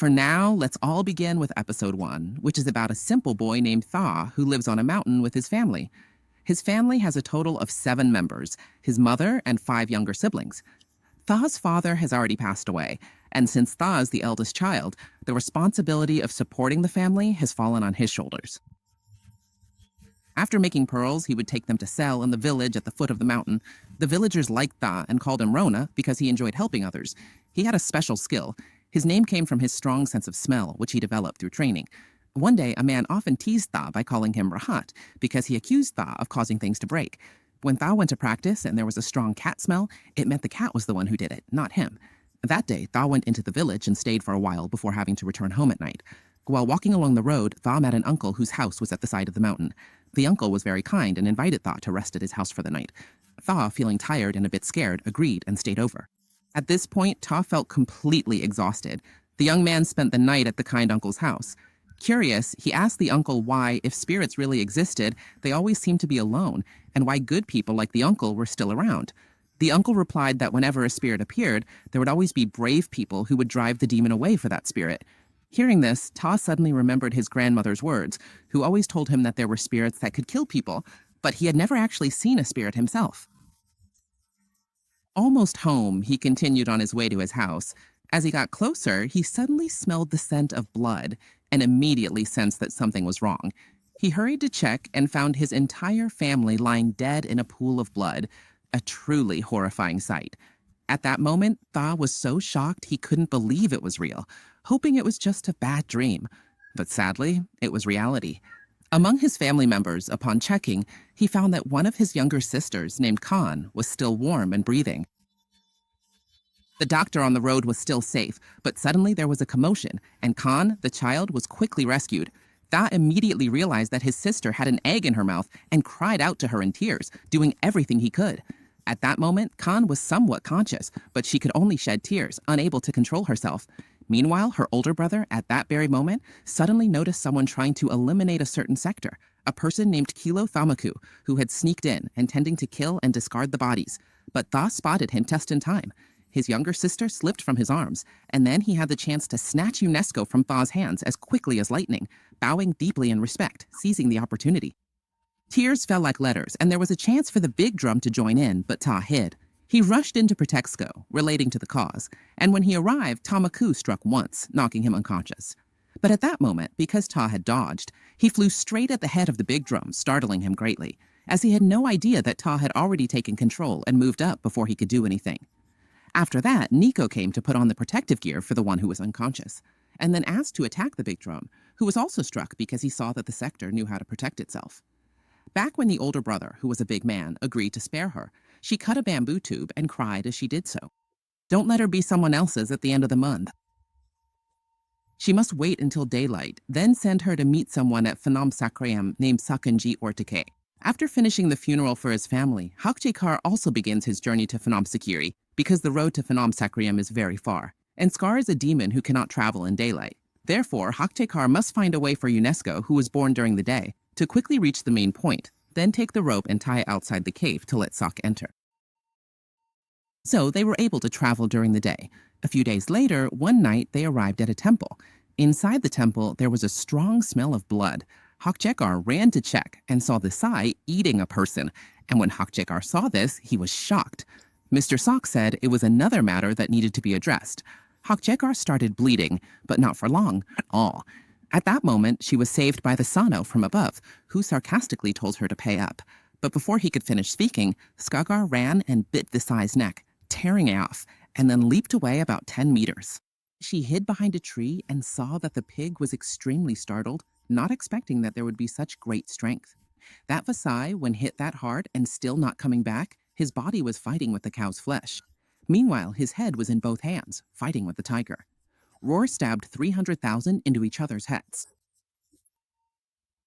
For now, let's all begin with episode 1, which is about a simple boy named Thaw who lives on a mountain with his family. His family has a total of 7 members, his mother and 5 younger siblings. Thaw's father has already passed away, and since Thaw is the eldest child, the responsibility of supporting the family has fallen on his shoulders. After making pearls, he would take them to sell in the village at the foot of the mountain. The villagers liked Thaw and called him Rona because he enjoyed helping others. He had a special skill. His name came from his strong sense of smell, which he developed through training. One day, a man often teased Thaw by calling him Rahat because he accused Thaw of causing things to break. When Thaw went to practice and there was a strong cat smell, it meant the cat was the one who did it, not him. That day, Thaw went into the village and stayed for a while before having to return home at night. While walking along the road, Thaw met an uncle whose house was at the side of the mountain. The uncle was very kind and invited Thaw to rest at his house for the night. Thaw, feeling tired and a bit scared, agreed and stayed over. At this point, Thaw felt completely exhausted. The young man spent the night at the kind uncle's house. Curious, he asked the uncle why, if spirits really existed, they always seemed to be alone, and why good people like the uncle were still around. The uncle replied that whenever a spirit appeared, there would always be brave people who would drive the demon away for that spirit. Hearing this, Thaw suddenly remembered his grandmother's words, who always told him that there were spirits that could kill people, but he had never actually seen a spirit himself. Almost home, he continued on his way to his house. As he got closer, he suddenly smelled the scent of blood and immediately sensed that something was wrong. He hurried to check and found his entire family lying dead in a pool of blood, a truly horrifying sight. At that moment, Thaw was so shocked he couldn't believe it was real, hoping it was just a bad dream. But sadly, it was reality. Among his family members, upon checking, he found that one of his younger sisters, named Khan, was still warm and breathing. The doctor on the road was still safe, but suddenly there was a commotion, and Khan, the child, was quickly rescued. Thaw immediately realized that his sister had an egg in her mouth and cried out to her in tears, doing everything he could. At that moment, Khan was somewhat conscious, but she could only shed tears, unable to control herself. Meanwhile, her older brother, at that very moment, suddenly noticed someone trying to eliminate a certain sector, a person named Kilo Thamaku, who had sneaked in, intending to kill and discard the bodies. But Thaw spotted him just in time. His younger sister slipped from his arms, and then he had the chance to snatch UNESCO from Thaw's hands as quickly as lightning, bowing deeply in respect, seizing the opportunity. Tears fell like letters, and there was a chance for the big drum to join in, but Thaw hid. He rushed in to protect Sko, relating to the cause, and when he arrived, Tamaku struck once, knocking him unconscious. But at that moment, because Thaw had dodged, he flew straight at the head of the big drum, startling him greatly, as he had no idea that Thaw had already taken control and moved up before he could do anything. After that, Nico came to put on the protective gear for the one who was unconscious, and then asked to attack the big drum, who was also struck because he saw that the sector knew how to protect itself. Back when the older brother, who was a big man, agreed to spare her, she cut a bamboo tube and cried as she did so. Don't let her be someone else's at the end of the month. She must wait until daylight, then send her to meet someone at Phnom Sakrayam named Sakanji Ortake. After finishing the funeral for his family, Hakchekar also begins his journey to Phnom Sakiri, because the road to Phnom Sakrayam is very far, and Scar is a demon who cannot travel in daylight. Therefore, Hakchekar must find a way for UNESCO, who was born during the day, to quickly reach the main point, then take the rope and tie it outside the cave to let Sak enter. So they were able to travel during the day. A few days later, one night they arrived at a temple. Inside the temple, there was a strong smell of blood. Hakchekar ran to check and saw the Sai eating a person, and when Hakchekar saw this, he was shocked. Mr. Sak said it was another matter that needed to be addressed. Hakchekar started bleeding, but not for long at all. At that moment, she was saved by the Sano from above, who sarcastically told her to pay up. But before he could finish speaking, Skagar ran and bit the Sai's neck, tearing it off, and then leaped away about 10 meters. She hid behind a tree and saw that the pig was extremely startled, not expecting that there would be such great strength. That Vasai, when hit that hard and still not coming back, his body was fighting with the cow's flesh. Meanwhile, his head was in both hands, fighting with the tiger. Roar stabbed 300,000 into each other's heads.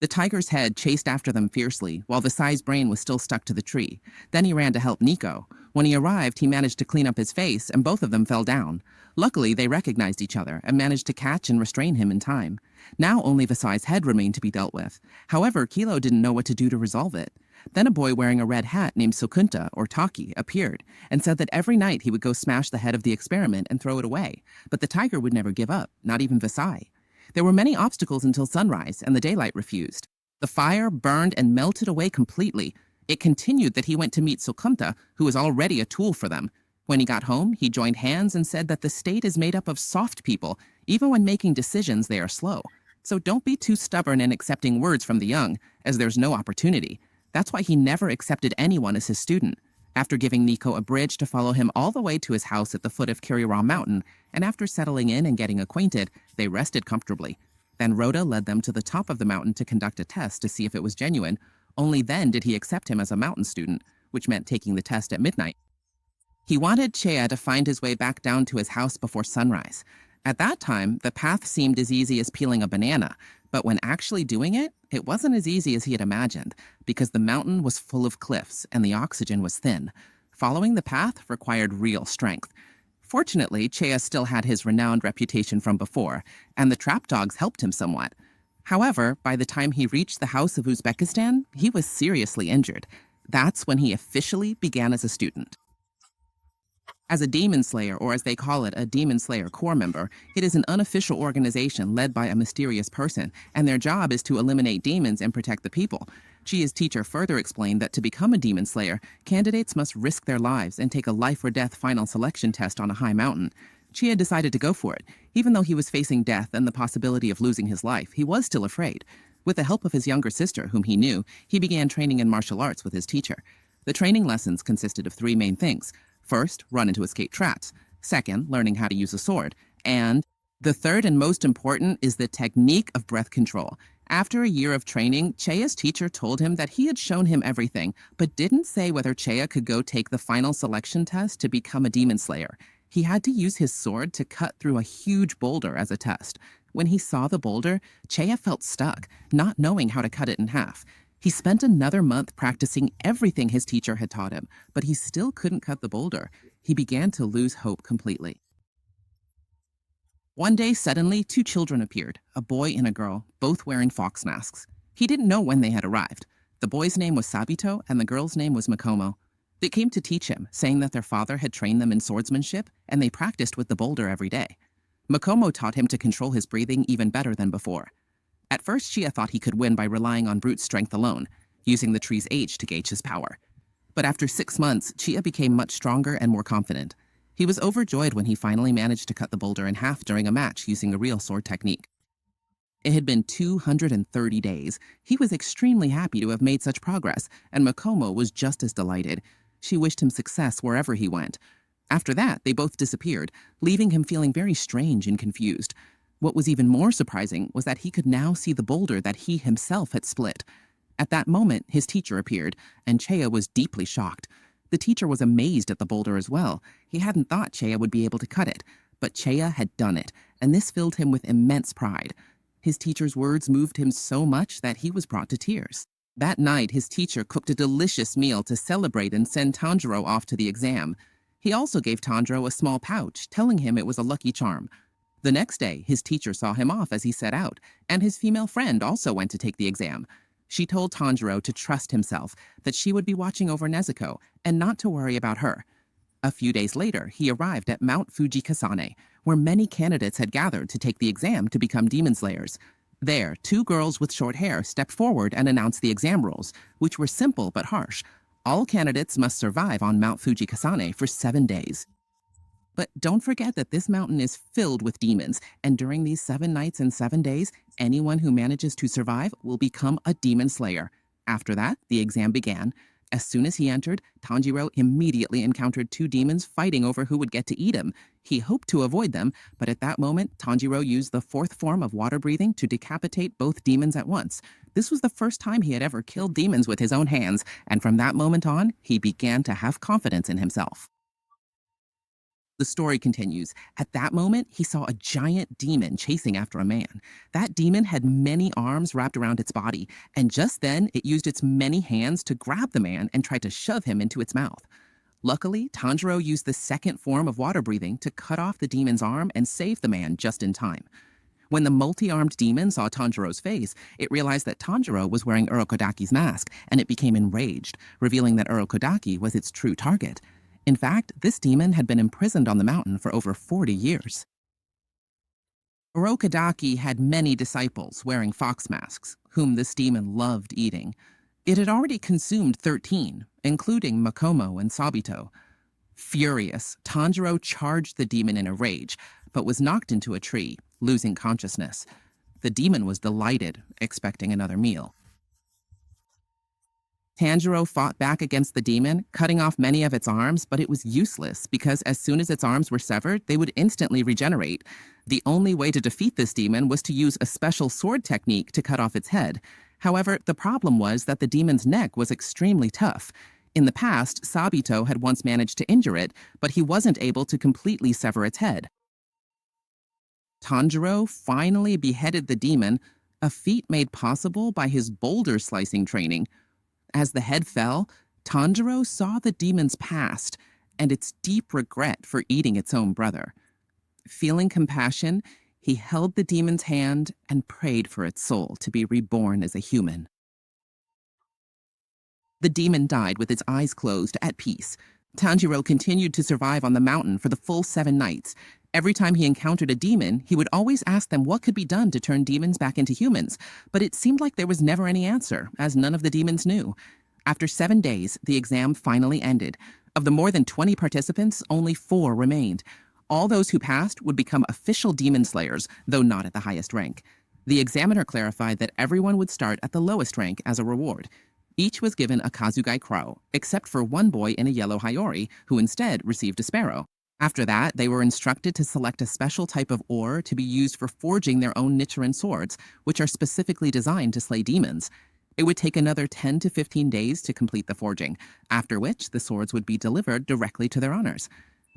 The tiger's head chased after them fiercely, while Vasai's brain was still stuck to the tree. Then he ran to help Nico. When he arrived, he managed to clean up his face, and both of them fell down. Luckily, they recognized each other and managed to catch and restrain him in time. Now only Vasai's head remained to be dealt with. However, Kilo didn't know what to do to resolve it. Then a boy wearing a red hat named Sokunta, or Taki, appeared and said that every night he would go smash the head of the experiment and throw it away. But the tiger would never give up, not even Visai. There were many obstacles until sunrise, and the daylight refused. The fire burned and melted away completely. It continued that he went to meet Sokunta, who was already a tool for them. When he got home, he joined hands and said that the state is made up of soft people. Even when making decisions, they are slow. So don't be too stubborn in accepting words from the young, as there's no opportunity. That's why he never accepted anyone as his student. After giving Nico a bridge to follow him all the way to his house at the foot of Kiriram Mountain, and after settling in and getting acquainted, they rested comfortably. Then Rhoda led them to the top of the mountain to conduct a test to see if it was genuine. Only then did he accept him as a mountain student, which meant taking the test at midnight. He wanted Chea to find his way back down to his house before sunrise. At that time, the path seemed as easy as peeling a banana, but when actually doing it, it wasn't as easy as he had imagined, because the mountain was full of cliffs and the oxygen was thin. Following the path required real strength. Fortunately, Chea still had his renowned reputation from before, and the trap dogs helped him somewhat. However, by the time he reached the house of Uzbekistan, he was seriously injured. That's when he officially began as a student. As a demon slayer, or as they call it, a demon slayer corps member, it is an unofficial organization led by a mysterious person, and their job is to eliminate demons and protect the people. Chia's teacher further explained that to become a demon slayer, candidates must risk their lives and take a life or death final selection test on a high mountain. Chia decided to go for it. Even though he was facing death and the possibility of losing his life, he was still afraid. With the help of his younger sister, whom he knew, he began training in martial arts with his teacher. The training lessons consisted of 3 main things. First, run into escape traps. Second, learning how to use a sword. And the third and most important is the technique of breath control. After a year of training, Chea's teacher told him that he had shown him everything, but didn't say whether Chea could go take the final selection test to become a demon slayer. He had to use his sword to cut through a huge boulder as a test. When he saw the boulder, Chea felt stuck, not knowing how to cut it in half. He spent another month practicing everything his teacher had taught him, but he still couldn't cut the boulder. He began to lose hope completely. One day, suddenly, 2 children appeared, a boy and a girl, both wearing fox masks. He didn't know when they had arrived. The boy's name was Sabito, and the girl's name was Makomo. They came to teach him, saying that their father had trained them in swordsmanship, and they practiced with the boulder every day. Makomo taught him to control his breathing even better than before. At first, Chia thought he could win by relying on brute strength alone, using the tree's age to gauge his power. But after 6 months, Chia became much stronger and more confident. He was overjoyed when he finally managed to cut the boulder in half during a match using a real sword technique. It had been 230 days. He was extremely happy to have made such progress, and Makomo was just as delighted. She wished him success wherever he went. After that, they both disappeared, leaving him feeling very strange and confused. What was even more surprising was that he could now see the boulder that he himself had split. At that moment, his teacher appeared, and Chea was deeply shocked. The teacher was amazed at the boulder as well. He hadn't thought Chea would be able to cut it, but Chea had done it, and this filled him with immense pride. His teacher's words moved him so much that he was brought to tears. That night, his teacher cooked a delicious meal to celebrate and send Tanjiro off to the exam. He also gave Tanjiro a small pouch, telling him it was a lucky charm. The next day, his teacher saw him off as he set out, and his female friend also went to take the exam. She told Tanjiro to trust himself, that she would be watching over Nezuko, and not to worry about her. A few days later, he arrived at Mount Fujikasane, where many candidates had gathered to take the exam to become demon slayers. There, 2 girls with short hair stepped forward and announced the exam rules, which were simple but harsh. All candidates must survive on Mount Fujikasane for 7 days. But don't forget that this mountain is filled with demons, and during these 7 nights and 7 days, anyone who manages to survive will become a demon slayer. After that, the exam began. As soon as he entered, Tanjiro immediately encountered 2 demons fighting over who would get to eat him. He hoped to avoid them, but at that moment, Tanjiro used the 4th form of water breathing to decapitate both demons at once. This was the first time he had ever killed demons with his own hands, and from that moment on, he began to have confidence in himself. The story continues. At that moment, he saw a giant demon chasing after a man. That demon had many arms wrapped around its body, and just then it used its many hands to grab the man and try to shove him into its mouth. Luckily, Tanjiro used the 2nd form of water breathing to cut off the demon's arm and save the man just in time. When the multi-armed demon saw Tanjiro's face, it realized that Tanjiro was wearing Urokodaki's mask, and it became enraged, revealing that Urokodaki was its true target. In fact, this demon had been imprisoned on the mountain for over 40 years. Urokodaki had many disciples wearing fox masks, whom this demon loved eating. It had already consumed 13, including Makomo and Sabito. Furious, Tanjiro charged the demon in a rage, but was knocked into a tree, losing consciousness. The demon was delighted, expecting another meal. Tanjiro fought back against the demon, cutting off many of its arms, but it was useless because as soon as its arms were severed, they would instantly regenerate. The only way to defeat this demon was to use a special sword technique to cut off its head. However, the problem was that the demon's neck was extremely tough. In the past, Sabito had once managed to injure it, but he wasn't able to completely sever its head. Tanjiro finally beheaded the demon, a feat made possible by his boulder slicing training. As the head fell, Tanjiro saw the demon's past and its deep regret for eating its own brother. Feeling compassion, he held the demon's hand and prayed for its soul to be reborn as a human. The demon died with its eyes closed, at peace. Tanjiro continued to survive on the mountain for the full 7 nights. Every time he encountered a demon, he would always ask them what could be done to turn demons back into humans, but it seemed like there was never any answer, as none of the demons knew. After 7 days, the exam finally ended. Of the more than 20 participants, only 4 remained. All those who passed would become official demon slayers, though not at the highest rank. The examiner clarified that everyone would start at the lowest rank as a reward. Each was given a Kazugai crow, except for one boy in a yellow Hayori, who instead received a sparrow. After that, they were instructed to select a special type of ore to be used for forging their own Nichiren swords, which are specifically designed to slay demons. It would take another 10 to 15 days to complete the forging, after which the swords would be delivered directly to their owners.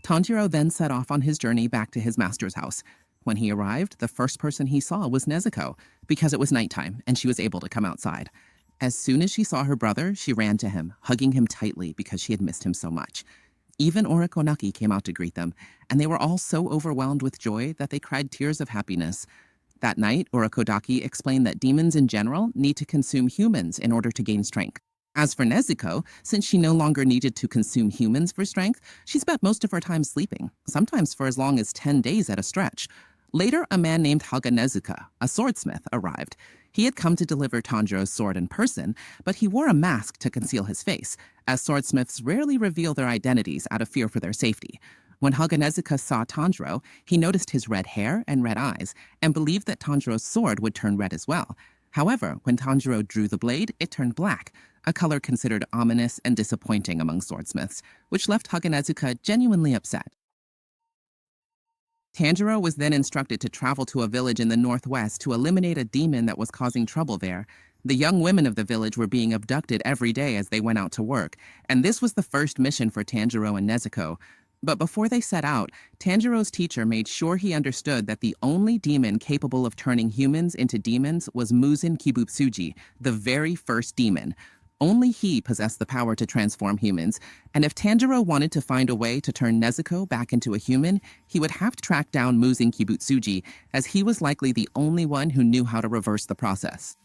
Tanjiro then set off on his journey back to his master's house. When he arrived, the first person he saw was Nezuko, because it was nighttime and she was able to come outside. As soon as she saw her brother, she ran to him, hugging him tightly because she had missed him so much. Even Orokonaki came out to greet them, and they were all so overwhelmed with joy that they cried tears of happiness. That night, Orokodaki explained that demons in general need to consume humans in order to gain strength. As for Nezuko, since she no longer needed to consume humans for strength, she spent most of her time sleeping, sometimes for as long as 10 days at a stretch. Later, a man named Haga Nezuka, a swordsmith, arrived. He had come to deliver Tanjiro's sword in person, but he wore a mask to conceal his face, as swordsmiths rarely reveal their identities out of fear for their safety. When Haga Nezuka saw Tanjiro, he noticed his red hair and red eyes, and believed that Tanjiro's sword would turn red as well. However, when Tanjiro drew the blade, it turned black, a color considered ominous and disappointing among swordsmiths, which left Haga Nezuka genuinely upset. Tanjiro was then instructed to travel to a village in the northwest to eliminate a demon that was causing trouble there. The young women of the village were being abducted every day as they went out to work, and this was the first mission for Tanjiro and Nezuko. But before they set out, Tanjiro's teacher made sure he understood that the only demon capable of turning humans into demons was Muzin Kibutsuji, the very first demon. Only he possessed the power to transform humans, and if Tanjiro wanted to find a way to turn Nezuko back into a human, he would have to track down Muzin Kibutsuji, as he was likely the only one who knew how to reverse the process.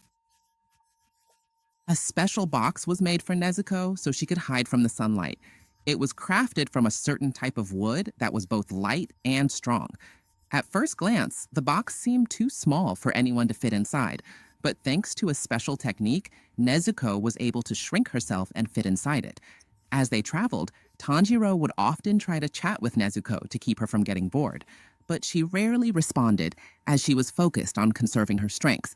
A special box was made for Nezuko so she could hide from the sunlight. It was crafted from a certain type of wood that was both light and strong. At first glance, the box seemed too small for anyone to fit inside, but thanks to a special technique, Nezuko was able to shrink herself and fit inside it. As they traveled, Tanjiro would often try to chat with Nezuko to keep her from getting bored, but she rarely responded as she was focused on conserving her strength.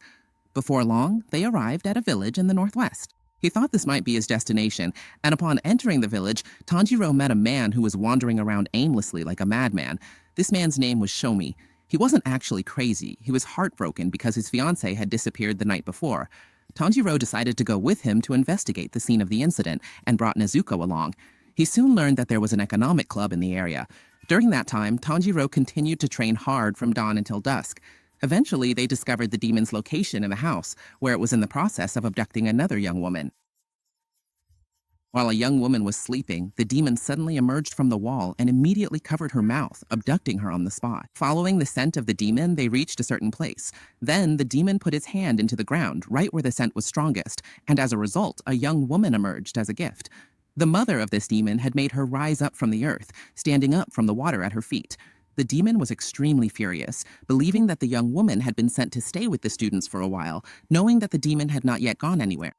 Before long, they arrived at a village in the northwest. He thought this might be his destination, and upon entering the village, Tanjiro met a man who was wandering around aimlessly like a madman. This man's name was Shomi. He wasn't actually crazy. He was heartbroken because his fiancée had disappeared the night before. Tanjiro decided to go with him to investigate the scene of the incident and brought Nezuko along. He soon learned that there was an economic club in the area. During that time, Tanjiro continued to train hard from dawn until dusk. Eventually, they discovered the demon's location in the house, where it was in the process of abducting another young woman. While a young woman was sleeping, the demon suddenly emerged from the wall and immediately covered her mouth, abducting her on the spot. Following the scent of the demon, they reached a certain place. Then the demon put its hand into the ground, right where the scent was strongest, and as a result, a young woman emerged as a gift. The mother of this demon had made her rise up from the earth, standing up from the water at her feet. The demon was extremely furious, believing that the young woman had been sent to stay with the students for a while, knowing that the demon had not yet gone anywhere.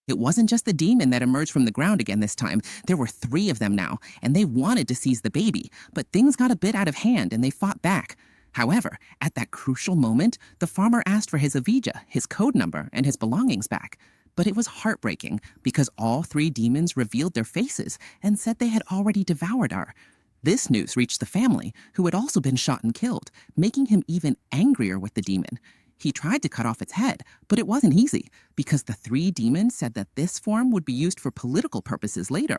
It wasn't just the demon that emerged from the ground again this time. There were 3 of them now, and they wanted to seize the baby, but things got a bit out of hand and they fought back. However, at that crucial moment, the farmer asked for his Avija, his code number, and his belongings back. But it was heartbreaking because all 3 demons revealed their faces and said they had already devoured her. This news reached the family, who had also been shot and killed, making him even angrier with the demon. He tried to cut off its head, but it wasn't easy, because the 3 demons said that this form would be used for political purposes later.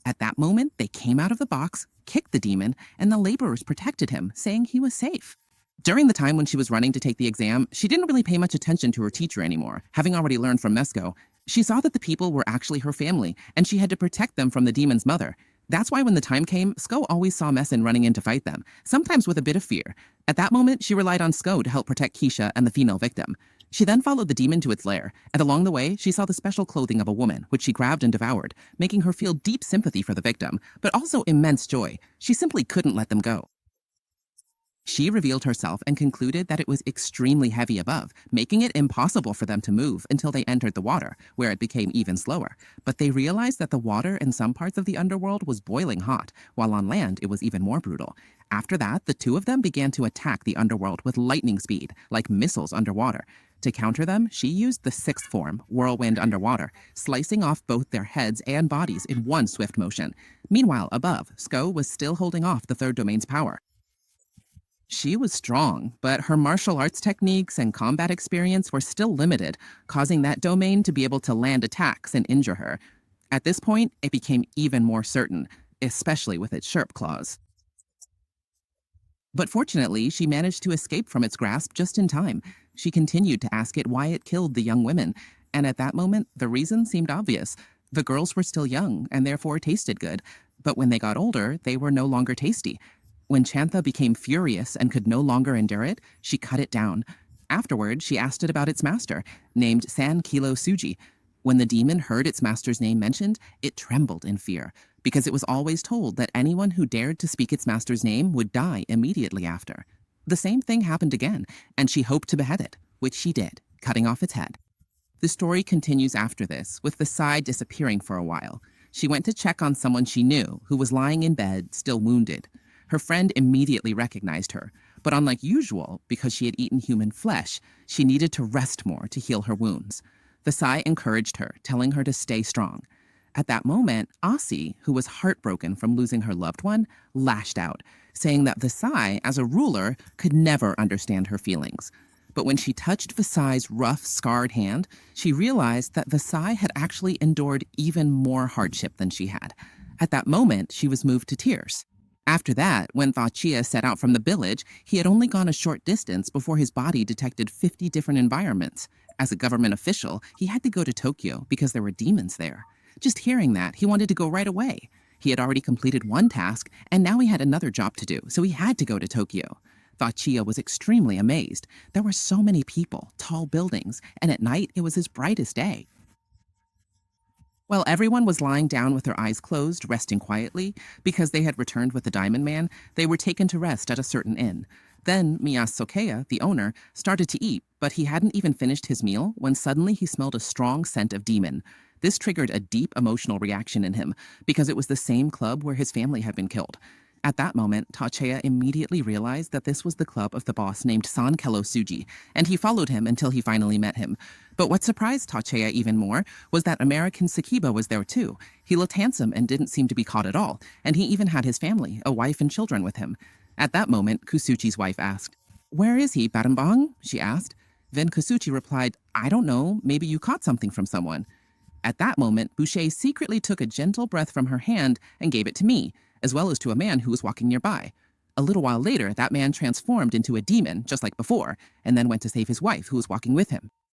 At that moment, they came out of the box, kicked the demon, and the laborers protected him, saying he was safe. During the time when she was running to take the exam, she didn't really pay much attention to her teacher anymore, having already learned from Mesko. She saw that the people were actually her family, and she had to protect them from the demon's mother. That's why when the time came, Sko always saw Messin running in to fight them, sometimes with a bit of fear. At that moment, she relied on Sko to help protect Keisha and the female victim. She then followed the demon to its lair, and along the way, she saw the special clothing of a woman, which she grabbed and devoured, making her feel deep sympathy for the victim, but also immense joy. She simply couldn't let them go. She revealed herself and concluded that it was extremely heavy above, making it impossible for them to move until they entered the water, where it became even slower. But they realized that the water in some parts of the underworld was boiling hot, while on land it was even more brutal. After that, the 2 of them began to attack the underworld with lightning speed, like missiles underwater. To counter them, she used the 6th form, Whirlwind Underwater, slicing off both their heads and bodies in one swift motion. Meanwhile, above, Sko was still holding off the 3rd domain's power. She was strong, but her martial arts techniques and combat experience were still limited, causing that domain to be able to land attacks and injure her. At this point, it became even more certain, especially with its sharp claws. But fortunately, she managed to escape from its grasp just in time. She continued to ask it why it killed the young women, and at that moment, the reason seemed obvious. The girls were still young and therefore tasted good, but when they got older, they were no longer tasty. When Chantha became furious and could no longer endure it, she cut it down. Afterward, she asked it about its master, named San Kilo Suji. When the demon heard its master's name mentioned, it trembled in fear, because it was always told that anyone who dared to speak its master's name would die immediately after. The same thing happened again, and she hoped to behead it, which she did, cutting off its head. The story continues after this, with the Sai disappearing for a while. She went to check on someone she knew, who was lying in bed, still wounded. Her friend immediately recognized her, but unlike usual, because she had eaten human flesh, she needed to rest more to heal her wounds. The Sai encouraged her, telling her to stay strong. At that moment, Asi, who was heartbroken from losing her loved one, lashed out, saying that Visai, as a ruler, could never understand her feelings. But when she touched Visai's rough, scarred hand, she realized that Visai had actually endured even more hardship than she had. At that moment, she was moved to tears. After that, when Vachia set out from the village, he had only gone a short distance before his body detected 50 different environments. As a government official, he had to go to Tokyo because there were demons there. Just hearing that, he wanted to go right away. He had already completed one task, and now he had another job to do, so he had to go to Tokyo. Vachia was extremely amazed. There were so many people, tall buildings, and at night it was his brightest day. While everyone was lying down with their eyes closed, resting quietly, because they had returned with the Diamond Man, they were taken to rest at a certain inn. Then Miyas Sokeya, the owner, started to eat, but he hadn't even finished his meal when suddenly he smelled a strong scent of demon. This triggered a deep emotional reaction in him, because it was the same club where his family had been killed. At that moment, Tacheya immediately realized that this was the club of the boss named San Kelo Suji, and he followed him until he finally met him. But what surprised Tacheya even more was that American Sakiba was there too. He looked handsome and didn't seem to be caught at all, and he even had his family, a wife and children with him. At that moment, Kusuchi's wife asked, "Where is he, Barambang?" she asked. Then Kusuchi replied, "I don't know, maybe you caught something from someone." At that moment, Boucher secretly took a gentle breath from her hand and gave it to me, as well as to a man who was walking nearby. A little while later, that man transformed into a demon, just like before, and then went to save his wife, who was walking with him.